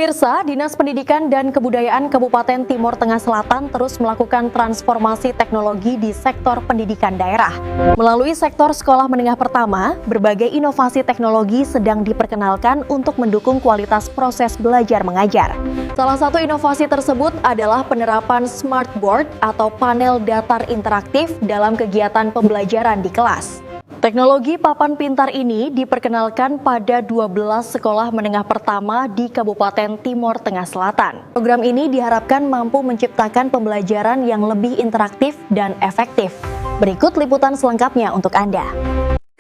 Pemirsa, Dinas Pendidikan dan Kebudayaan Kabupaten Timur Tengah Selatan terus melakukan transformasi teknologi di sektor pendidikan daerah. Melalui sektor sekolah menengah pertama, berbagai inovasi teknologi sedang diperkenalkan untuk mendukung kualitas proses belajar mengajar. Salah satu inovasi tersebut adalah penerapan smart board atau panel datar interaktif dalam kegiatan pembelajaran di kelas. Teknologi papan pintar ini diperkenalkan pada 12 sekolah menengah pertama di Kabupaten Timur Tengah Selatan. Program ini diharapkan mampu menciptakan pembelajaran yang lebih interaktif dan efektif. Berikut liputan selengkapnya untuk Anda.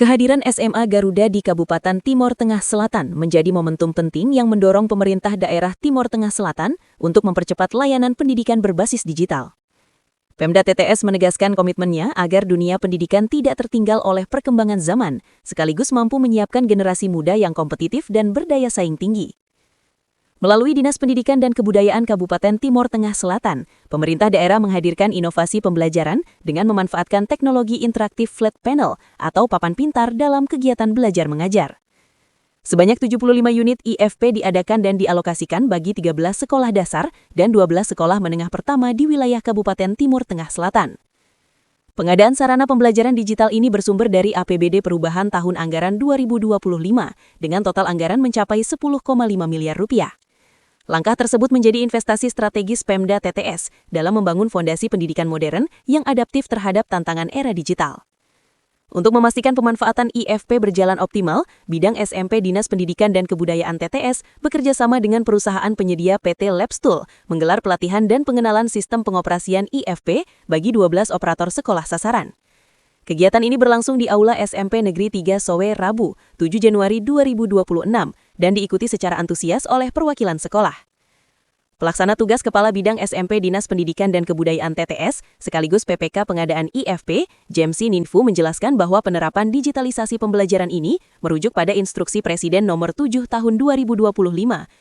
Kehadiran SMA Garuda di Kabupaten Timur Tengah Selatan menjadi momentum penting yang mendorong pemerintah daerah Timur Tengah Selatan untuk mempercepat layanan pendidikan berbasis digital. Pemda TTS menegaskan komitmennya agar dunia pendidikan tidak tertinggal oleh perkembangan zaman, sekaligus mampu menyiapkan generasi muda yang kompetitif dan berdaya saing tinggi. Melalui Dinas Pendidikan dan Kebudayaan Kabupaten Timur Tengah Selatan, pemerintah daerah menghadirkan inovasi pembelajaran dengan memanfaatkan teknologi interaktif flat panel atau papan pintar dalam kegiatan belajar mengajar. Sebanyak 75 unit IFP diadakan dan dialokasikan bagi 13 sekolah dasar dan 12 sekolah menengah pertama di wilayah Kabupaten Timur Tengah Selatan. Pengadaan sarana pembelajaran digital ini bersumber dari APBD Perubahan tahun anggaran 2025 dengan total anggaran mencapai 10,5 miliar rupiah. Langkah tersebut menjadi investasi strategis Pemda TTS dalam membangun fondasi pendidikan modern yang adaptif terhadap tantangan era digital. Untuk memastikan pemanfaatan IFP berjalan optimal, bidang SMP Dinas Pendidikan dan Kebudayaan TTS bekerja sama dengan perusahaan penyedia PT Labstool menggelar pelatihan dan pengenalan sistem pengoperasian IFP bagi 12 operator sekolah sasaran. Kegiatan ini berlangsung di Aula SMP Negeri 3 Sowe Rabu, 7 Januari 2026 dan diikuti secara antusias oleh perwakilan sekolah. Pelaksana tugas Kepala Bidang SMP Dinas Pendidikan dan Kebudayaan TTS, sekaligus PPK Pengadaan IFP, Jemsi Ninfu menjelaskan bahwa penerapan digitalisasi pembelajaran ini merujuk pada Instruksi Presiden Nomor 7 Tahun 2025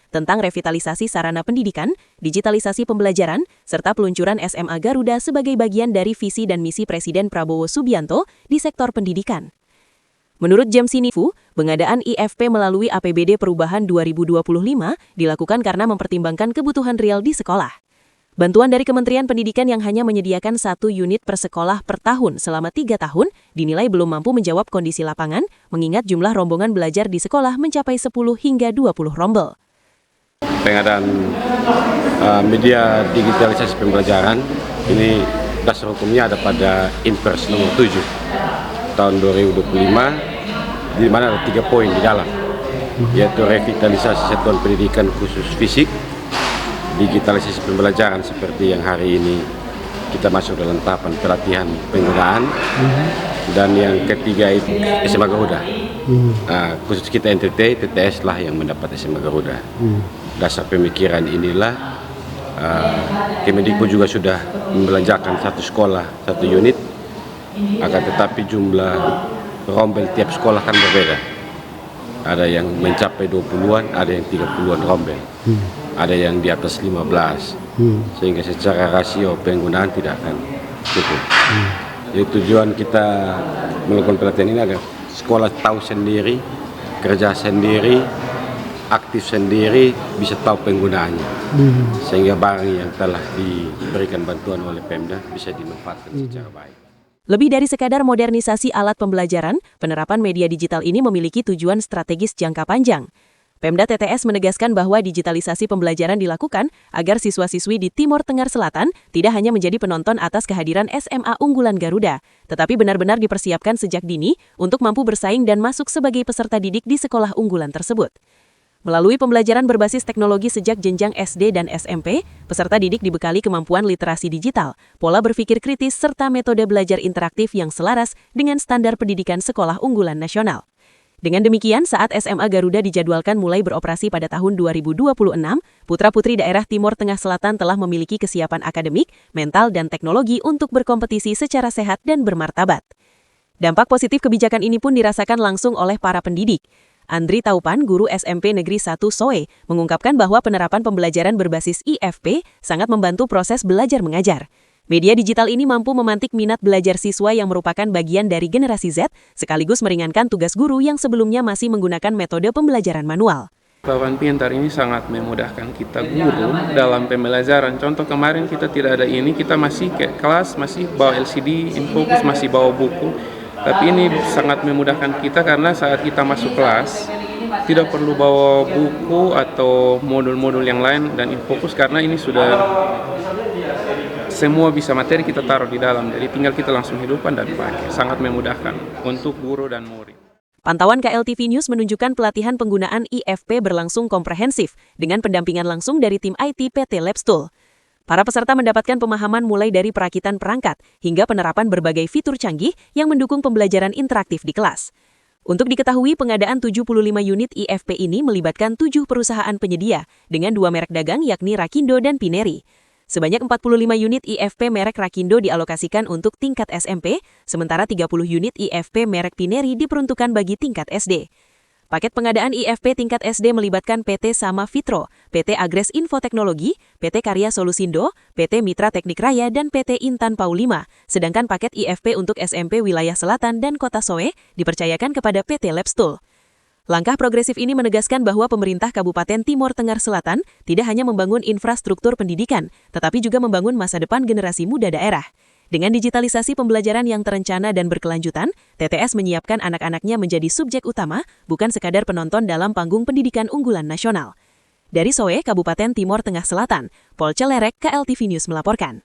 tentang revitalisasi sarana pendidikan, digitalisasi pembelajaran, serta peluncuran SMA Garuda sebagai bagian dari visi dan misi Presiden Prabowo Subianto di sektor pendidikan. Menurut Jemsi Ninfu, pengadaan IFP melalui APBD Perubahan 2025 dilakukan karena mempertimbangkan kebutuhan real di sekolah. Bantuan dari Kementerian Pendidikan yang hanya menyediakan 1 unit per sekolah per tahun selama 3 tahun dinilai belum mampu menjawab kondisi lapangan, mengingat jumlah rombongan belajar di sekolah mencapai 10 hingga 20 rombel. Pengadaan media digitalisasi pembelajaran ini dasar hukumnya ada pada Impres nomor 7 tahun 2025, di mana ada 3 poin di dalam, yaitu revitalisasi satuan pendidikan khusus fisik, digitalisasi pembelajaran seperti yang hari ini kita masuk dalam tahapan pelatihan penggunaan, dan yang ketiga itu SMA Garuda. Khusus kita NTT, TTS lah yang mendapat SMA Garuda. Dasar pemikiran inilah Kemendikbud juga sudah membelanjakan 1 sekolah 1 unit, akan tetapi jumlah rombel tiap sekolah kan berbeda. Ada yang mencapai 20-an, ada yang 30-an rombel. Ada yang di atas 15. Sehingga secara rasio penggunaan tidak akan cukup. Jadi tujuan kita melakukan pelatihan ini agar sekolah tahu sendiri, kerja sendiri, aktif sendiri, bisa tahu penggunaannya. Sehingga barang yang telah diberikan bantuan oleh Pemda bisa dimanfaatkan secara baik. Lebih dari sekadar modernisasi alat pembelajaran, penerapan media digital ini memiliki tujuan strategis jangka panjang. Pemda TTS menegaskan bahwa digitalisasi pembelajaran dilakukan agar siswa-siswi di Timur Tengah Selatan tidak hanya menjadi penonton atas kehadiran SMA unggulan Garuda, tetapi benar-benar dipersiapkan sejak dini untuk mampu bersaing dan masuk sebagai peserta didik di sekolah unggulan tersebut. Melalui pembelajaran berbasis teknologi sejak jenjang SD dan SMP, peserta didik dibekali kemampuan literasi digital, pola berpikir kritis, serta metode belajar interaktif yang selaras dengan standar pendidikan sekolah unggulan nasional. Dengan demikian, saat SMA Garuda dijadwalkan mulai beroperasi pada tahun 2026, putra-putri daerah Timur Tengah Selatan telah memiliki kesiapan akademik, mental, dan teknologi untuk berkompetisi secara sehat dan bermartabat. Dampak positif kebijakan ini pun dirasakan langsung oleh para pendidik. Andri Taupan, guru SMP Negeri 1 Soe, mengungkapkan bahwa penerapan pembelajaran berbasis IFP sangat membantu proses belajar mengajar. Media digital ini mampu memantik minat belajar siswa yang merupakan bagian dari generasi Z, sekaligus meringankan tugas guru yang sebelumnya masih menggunakan metode pembelajaran manual. Papan pintar ini sangat memudahkan kita guru dalam pembelajaran. Contoh kemarin kita tidak ada ini, kita masih ke kelas, masih bawa LCD, infocus, masih bawa buku. Tapi ini sangat memudahkan kita karena saat kita masuk kelas, tidak perlu bawa buku atau modul-modul yang lain dan infocus karena ini sudah semua bisa materi kita taruh di dalam. Jadi tinggal kita langsung hidupkan dan pakai. Sangat memudahkan untuk guru dan murid. Pantauan KLTV News menunjukkan pelatihan penggunaan IFP berlangsung komprehensif dengan pendampingan langsung dari tim IT PT Labstool. Para peserta mendapatkan pemahaman mulai dari perakitan perangkat hingga penerapan berbagai fitur canggih yang mendukung pembelajaran interaktif di kelas. Untuk diketahui, pengadaan 75 unit IFP ini melibatkan 7 perusahaan penyedia dengan 2 merek dagang yakni Rakindo dan Pineri. Sebanyak 45 unit IFP merek Rakindo dialokasikan untuk tingkat SMP, sementara 30 unit IFP merek Pineri diperuntukkan bagi tingkat SD. Paket pengadaan IFP tingkat SD melibatkan PT Sama Fitro, PT Agres Infoteknologi, PT Karya Solusindo, PT Mitra Teknik Raya, dan PT Intan Paulima. Sedangkan paket IFP untuk SMP Wilayah Selatan dan Kota Soe dipercayakan kepada PT Labstool. Langkah progresif ini menegaskan bahwa pemerintah Kabupaten Timor Tengah Selatan tidak hanya membangun infrastruktur pendidikan, tetapi juga membangun masa depan generasi muda daerah. Dengan digitalisasi pembelajaran yang terencana dan berkelanjutan, TTS menyiapkan anak-anaknya menjadi subjek utama, bukan sekadar penonton dalam panggung pendidikan unggulan nasional. Dari Soe, Kabupaten Timor Tengah Selatan, Pol Celerek, KLTV News melaporkan.